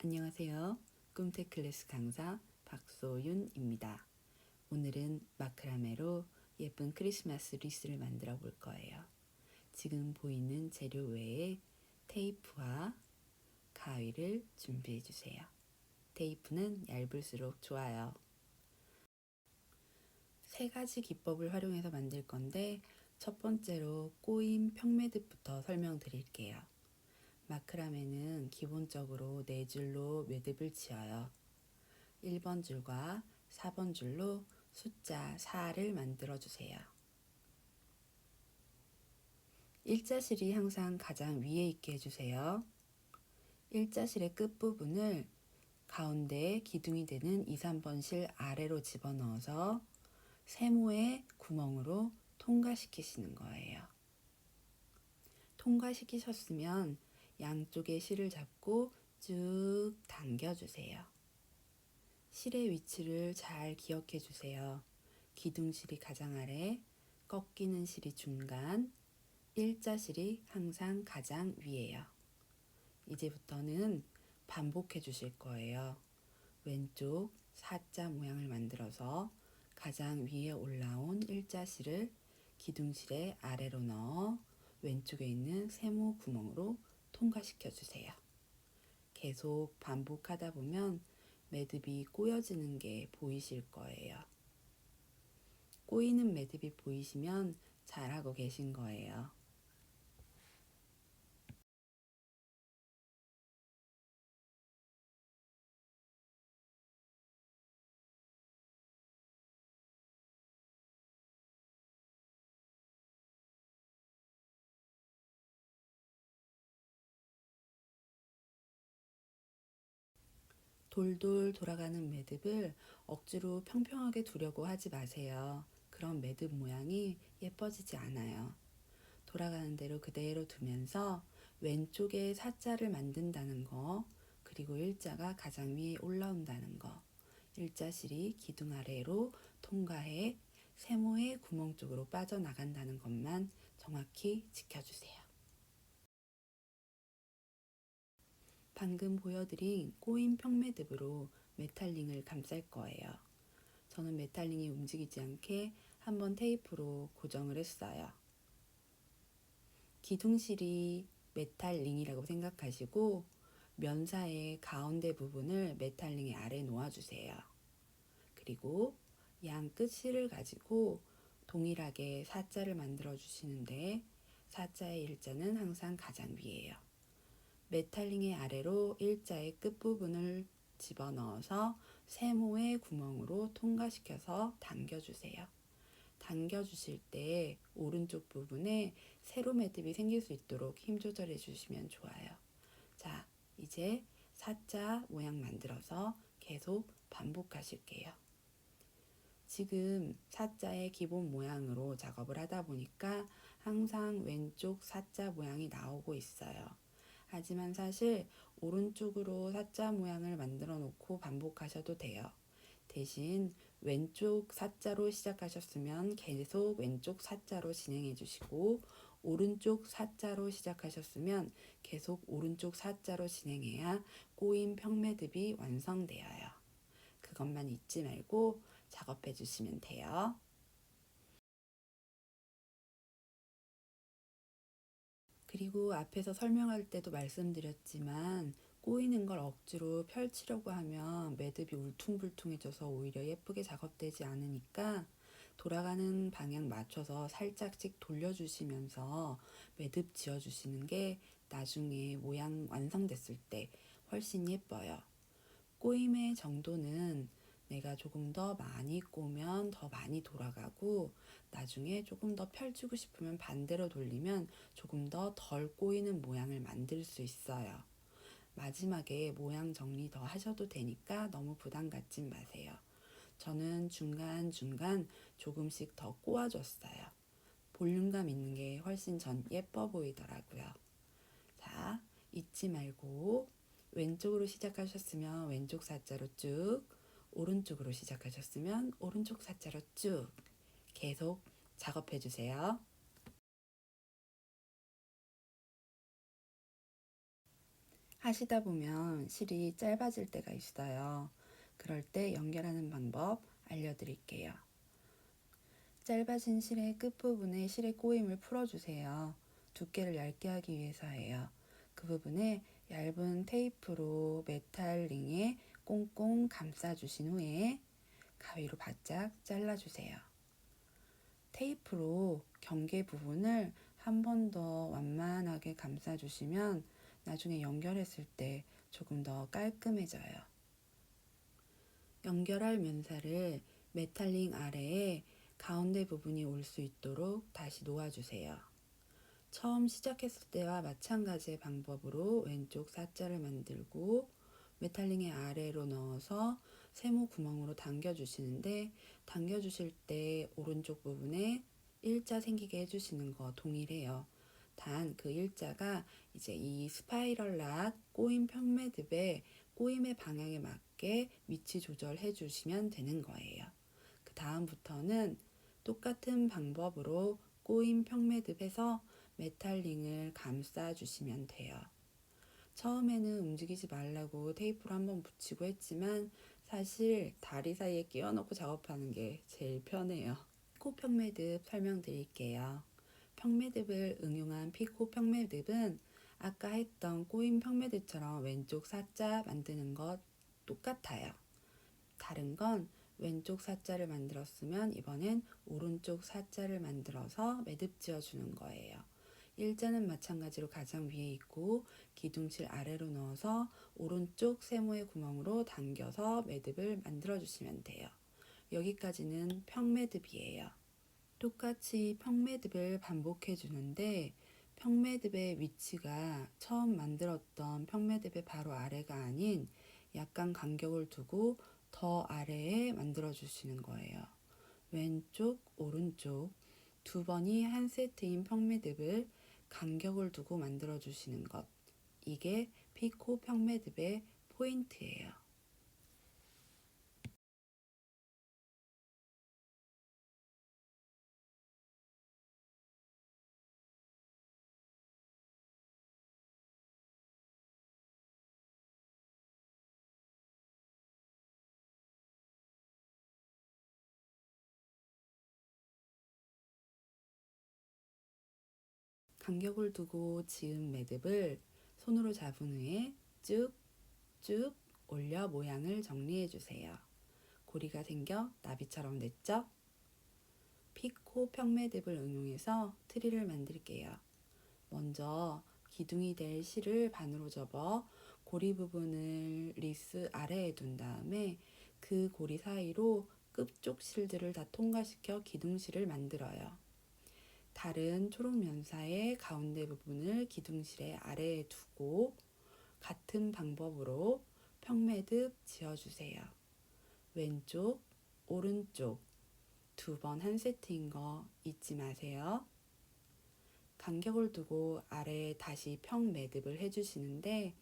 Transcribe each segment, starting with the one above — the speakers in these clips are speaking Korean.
안녕하세요. 꿈텍 클래스 강사 박소윤입니다. 오늘은 마크라메로 예쁜 크리스마스 리스를 만들어 볼 거예요. 지금 보이는 재료 외에 테이프와 가위를 준비해 주세요. 테이프는 얇을수록 좋아요. 세 가지 기법을 활용해서 만들 건데 첫 번째로 꼬임 평매듭부터 설명드릴게요. 마크라메는 기본적으로 4줄로 매듭을 지어요. 1번 줄과 4번 줄로 숫자 4를 만들어 주세요. 일자실이 항상 가장 위에 있게 해주세요. 일자실의 끝부분을 가운데 기둥이 되는 2, 3번 실 아래로 집어넣어서 세모의 구멍으로 통과시키시는 거예요. 통과시키셨으면 양쪽의 실을 잡고 쭉 당겨주세요. 실의 위치를 잘 기억해 주세요. 기둥실이 가장 아래, 꺾이는 실이 중간, 일자실이 항상 가장 위에요. 이제부터는 반복해 주실 거예요. 왼쪽 사자 모양을 만들어서 가장 위에 올라온 일자실을 기둥실의 아래로 넣어 왼쪽에 있는 세모 구멍으로 통과시켜 주세요. 계속 반복하다 보면 매듭이 꼬여지는 게 보이실 거예요. 꼬이는 매듭이 보이시면 잘하고 계신 거예요. 돌돌 돌아가는 매듭을 억지로 평평하게 두려고 하지 마세요. 그런 매듭 모양이 예뻐지지 않아요. 돌아가는 대로 그대로 두면서 왼쪽에 사자를 만든다는 거, 그리고 일자가 가장 위에 올라온다는 거, 일자실이 기둥 아래로 통과해 세모의 구멍 쪽으로 빠져나간다는 것만 정확히 지켜주세요. 방금 보여드린 꼬인 평매듭으로 메탈링을 감쌀 거예요. 저는 메탈링이 움직이지 않게 한번 테이프로 고정을 했어요. 기둥실이 메탈링이라고 생각하시고 면사의 가운데 부분을 메탈링의 아래 놓아주세요. 그리고 양 끝 실을 가지고 동일하게 사자를 만들어 주시는데 사자의 일자는 항상 가장 위에요. 메탈링의 아래로 일자의 끝부분을 집어넣어서 세모의 구멍으로 통과시켜서 당겨주세요. 당겨주실 때 오른쪽 부분에 세로 매듭이 생길 수 있도록 힘 조절해 주시면 좋아요. 자, 이제 사자 모양 만들어서 계속 반복하실게요. 지금 사자의 기본 모양으로 작업을 하다 보니까 항상 왼쪽 사자 모양이 나오고 있어요. 하지만 사실 오른쪽으로 사자 모양을 만들어 놓고 반복하셔도 돼요. 대신 왼쪽 사자로 시작하셨으면 계속 왼쪽 사자로 진행해 주시고 오른쪽 사자로 시작하셨으면 계속 오른쪽 사자로 진행해야 꼬인 평매듭이 완성되어요. 그것만 잊지 말고 작업해 주시면 돼요. 그리고 앞에서 설명할 때도 말씀드렸지만 꼬이는 걸 억지로 펼치려고 하면 매듭이 울퉁불퉁해져서 오히려 예쁘게 작업되지 않으니까 돌아가는 방향 맞춰서 살짝씩 돌려주시면서 매듭 지어주시는 게 나중에 모양 완성됐을 때 훨씬 예뻐요. 꼬임의 정도는 내가 조금 더 많이 꼬면 더 많이 돌아가고 나중에 조금 더 펼치고 싶으면 반대로 돌리면 조금 더 덜 꼬이는 모양을 만들 수 있어요. 마지막에 모양 정리 더 하셔도 되니까 너무 부담 갖지 마세요. 저는 중간중간 조금씩 더 꼬아줬어요. 볼륨감 있는 게 훨씬 전 예뻐 보이더라고요. 자, 잊지 말고 왼쪽으로 시작하셨으면 왼쪽 사자로 쭉, 오른쪽으로 시작하셨으면 오른쪽 사자로 쭉 계속 작업해 주세요. 하시다 보면 실이 짧아질 때가 있어요. 그럴 때 연결하는 방법 알려드릴게요. 짧아진 실의 끝부분에 실의 꼬임을 풀어주세요. 두께를 얇게 하기 위해서예요. 그 부분에 얇은 테이프로 메탈 링에 꽁꽁 감싸주신 후에 가위로 바짝 잘라주세요. 테이프로 경계 부분을 한 번 더 완만하게 감싸주시면 나중에 연결했을 때 조금 더 깔끔해져요. 연결할 면사를 메탈링 아래에 가운데 부분이 올 수 있도록 다시 놓아주세요. 처음 시작했을 때와 마찬가지의 방법으로 왼쪽 사자를 만들고 메탈링의 아래로 넣어서 세모 구멍으로 당겨주시는데, 당겨주실 때 오른쪽 부분에 일자 생기게 해주시는 거 동일해요. 단 그 일자가 이제 이 스파이럴 낫 꼬임 평매듭의 꼬임의 방향에 맞게 위치 조절해 주시면 되는 거예요. 그 다음부터는 똑같은 방법으로 꼬임 평매듭에서 메탈링을 감싸 주시면 돼요. 처음에는 움직이지 말라고 테이프로 한번 붙이고 했지만 사실 다리 사이에 끼워 넣고 작업하는 게 제일 편해요. 피코 평매듭 설명드릴게요. 평매듭을 응용한 피코 평매듭은 아까 했던 꼬인 평매듭처럼 왼쪽 사자 만드는 것 똑같아요. 다른 건 왼쪽 사자를 만들었으면 이번엔 오른쪽 사자를 만들어서 매듭 지어주는 거예요. 일자는 마찬가지로 가장 위에 있고 기둥실 아래로 넣어서 오른쪽 세모의 구멍으로 당겨서 매듭을 만들어 주시면 돼요. 여기까지는 평매듭이에요. 똑같이 평매듭을 반복해 주는데 평매듭의 위치가 처음 만들었던 평매듭의 바로 아래가 아닌 약간 간격을 두고 더 아래에 만들어 주시는 거예요. 왼쪽, 오른쪽 두 번이 한 세트인 평매듭을 간격을 두고 만들어 주시는 것. 이게 피코 평매듭의 포인트예요. 간격을 두고 지은 매듭을 손으로 잡은 후에 쭉쭉 올려 모양을 정리해 주세요. 고리가 생겨 나비처럼 됐죠? 피코 평매듭을 응용해서 트리를 만들게요. 먼저 기둥이 될 실을 반으로 접어 고리 부분을 리스 아래에 둔 다음에 그 고리 사이로 끝쪽 실들을 다 통과시켜 기둥실을 만들어요. 다른 초록 면사의 가운데 부분을 기둥실의 아래에 두고 같은 방법으로 평매듭 지어주세요. 왼쪽, 오른쪽 두 번 한 세트인 거 잊지 마세요. 간격을 두고 아래에 다시 평매듭을 해주시는데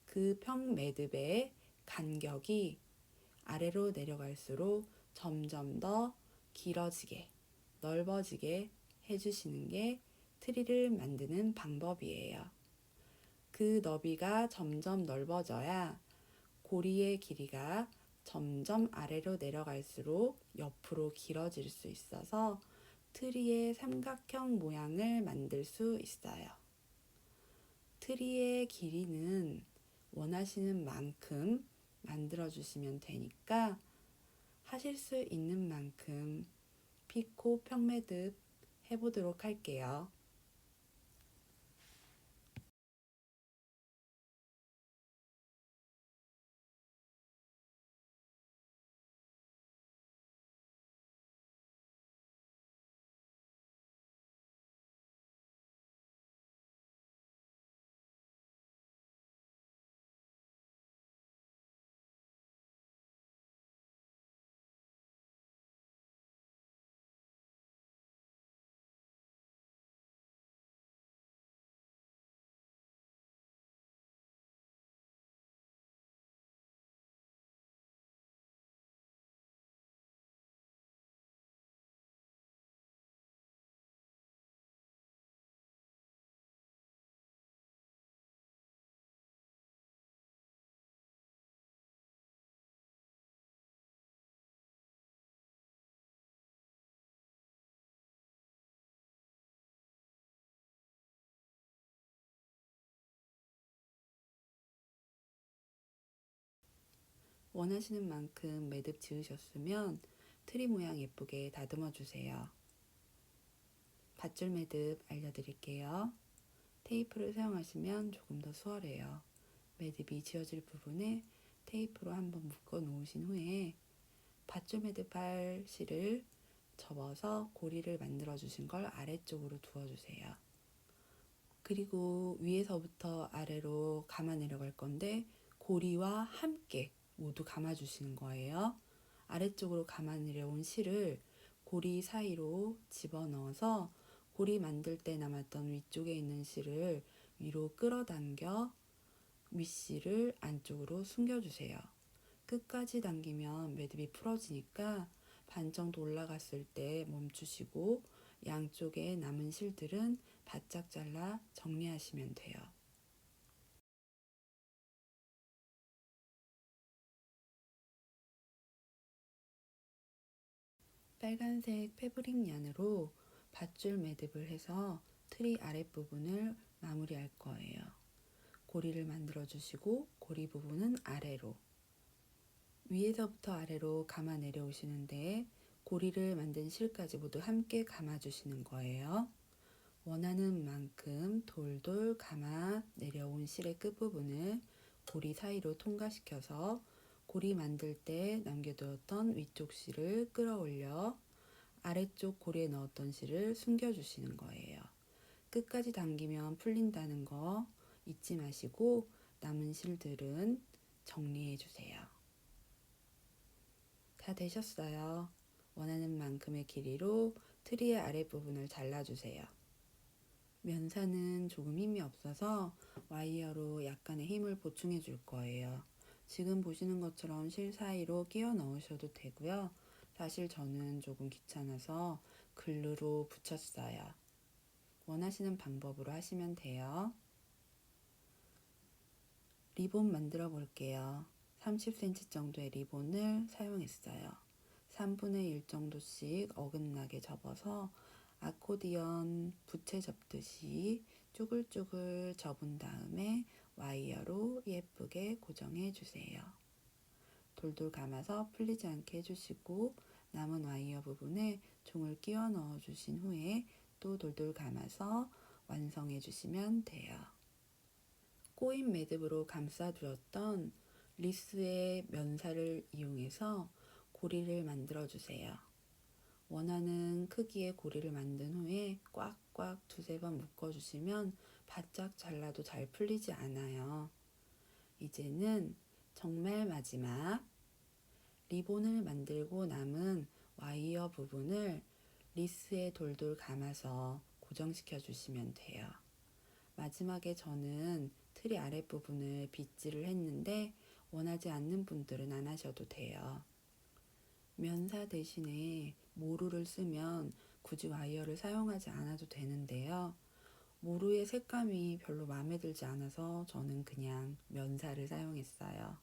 그 평매듭의 간격이 아래로 내려갈수록 점점 더 길어지게, 넓어지게 해주시는 게 트리를 만드는 방법이에요. 그 너비가 점점 넓어져야 고리의 길이가 점점 아래로 내려갈수록 옆으로 길어질 수 있어서 트리의 삼각형 모양을 만들 수 있어요. 트리의 길이는 원하시는 만큼 만들어 주시면 되니까 하실 수 있는 만큼 피코 평매듭 해보도록 할게요. 원하시는 만큼 매듭 지으셨으면 트리 모양 예쁘게 다듬어 주세요. 밧줄 매듭 알려드릴게요. 테이프를 사용하시면 조금 더 수월해요. 매듭이 지어질 부분에 테이프로 한번 묶어 놓으신 후에 밧줄 매듭할 실을 접어서 고리를 만들어 주신 걸 아래쪽으로 두어 주세요. 그리고 위에서부터 아래로 감아 내려갈 건데 고리와 함께 모두 감아 주시는 거예요. 아래쪽으로 감아 내려온 실을 고리 사이로 집어넣어서 고리 만들 때 남았던 위쪽에 있는 실을 위로 끌어당겨 윗실을 안쪽으로 숨겨주세요. 끝까지 당기면 매듭이 풀어지니까 반 정도 올라갔을 때 멈추시고 양쪽에 남은 실들은 바짝 잘라 정리하시면 돼요. 빨간색 패브릭 얀으로 밧줄 매듭을 해서 트리 아랫부분을 마무리할 거예요. 고리를 만들어 주시고 고리 부분은 아래로, 위에서부터 아래로 감아 내려오시는데 고리를 만든 실까지 모두 함께 감아 주시는 거예요. 원하는 만큼 돌돌 감아 내려온 실의 끝부분을 고리 사이로 통과시켜서 고리 만들 때 남겨두었던 위쪽 실을 끌어올려 아래쪽 고리에 넣었던 실을 숨겨주시는 거예요. 끝까지 당기면 풀린다는 거 잊지 마시고 남은 실들은 정리해 주세요. 다 되셨어요. 원하는 만큼의 길이로 트리의 아랫부분을 잘라주세요. 면사는 조금 힘이 없어서 와이어로 약간의 힘을 보충해 줄 거예요. 지금 보시는 것처럼 실 사이로 끼워 넣으셔도 되고요. 사실 저는 조금 귀찮아서 글루로 붙였어요. 원하시는 방법으로 하시면 돼요. 리본 만들어 볼게요. 30cm 정도의 리본을 사용했어요. 3분의 1 정도씩 어긋나게 접어서 아코디언 부채 접듯이 쭈글쭈글 접은 다음에 와이어로 예쁘게 고정해 주세요. 돌돌 감아서 풀리지 않게 해주시고 남은 와이어 부분에 종을 끼워 넣어 주신 후에 또 돌돌 감아서 완성해 주시면 돼요. 꼬인 매듭으로 감싸두었던 리스의 면사를 이용해서 고리를 만들어 주세요. 원하는 크기의 고리를 만든 후에 꽉꽉 두세 번 묶어주시면 바짝 잘라도 잘 풀리지 않아요. 이제는 정말 마지막 리본을 만들고 남은 와이어 부분을 리스에 돌돌 감아서 고정시켜 주시면 돼요. 마지막에 저는 트리 아랫부분을 빗질을 했는데 원하지 않는 분들은 안 하셔도 돼요. 면사 대신에 모루를 쓰면 굳이 와이어를 사용하지 않아도 되는데요. 모루의 색감이 별로 마음에 들지 않아서 저는 그냥 면사를 사용했어요.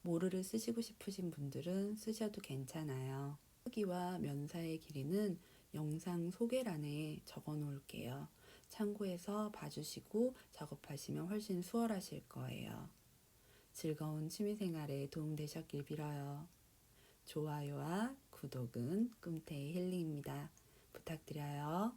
모루를 쓰시고 싶으신 분들은 쓰셔도 괜찮아요. 크기와 면사의 길이는 영상 소개란에 적어 놓을게요. 참고해서 봐주시고 작업하시면 훨씬 수월하실 거예요. 즐거운 취미생활에 도움되셨길 빌어요. 좋아요와 구독은 꿈태의 힐링입니다. 부탁드려요.